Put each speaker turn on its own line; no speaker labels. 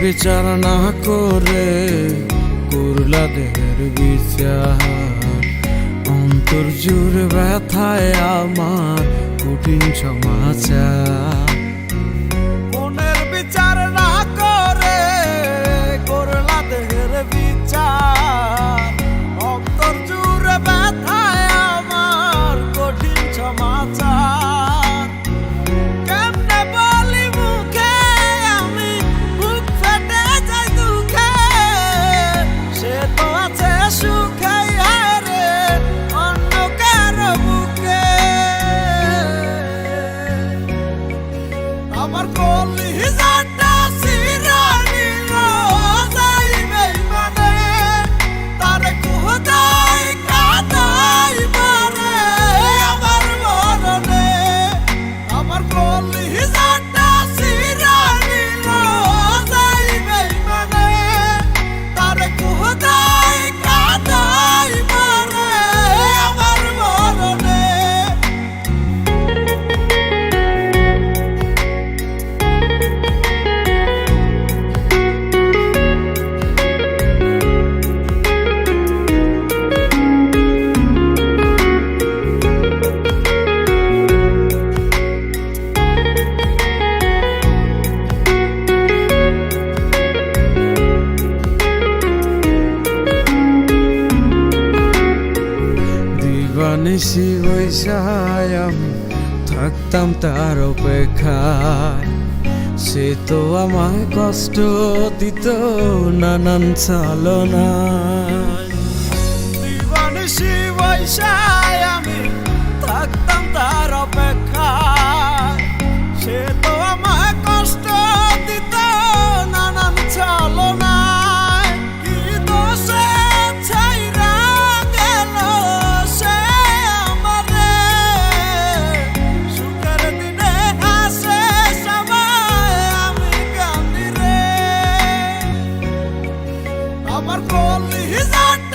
বিচার না করে করলা দেহের বিচার। অন্তর জুড়ে ব্যথায় আমার কঠিন সমাচার।
মনের বিচার না করে করলা দেহের বিচার। অন্তর জুড়ে ব্যথায় আমার কঠিন সমাচার। কেমনে বলি মুখে আমি বুক ফেটে যাই দুঃখে। সে তো আছে সুখে রে অন্য কারো বুকে। আমার কলিজাটা ছিঁড়া নিল যাই বেইমানে। তারে কোথায় কাঁদাই মারে আমার মরণে। আমার কলিজাটা ছিঁড়া নিল যাই বেইমানে। তারে কোথায় কাঁদাই মারে আমার মরণে।
দিবানিশি বৈশায় আমি থাকতাম তার অপেক্ষায়। সে তো আমায় কষ্ট দিত নানান ছলনায়।
দিবানিশি বৈশায় আমি থাকতাম তার অপেক্ষায়। সে তো আমায় কষ্ট দিত নানান ছলনায়। কি দোষে ছাইরা গেল সে আমারে। সুখের দিনে হাসে সবাই আমি কান্দি রে। আমার কলিজাটা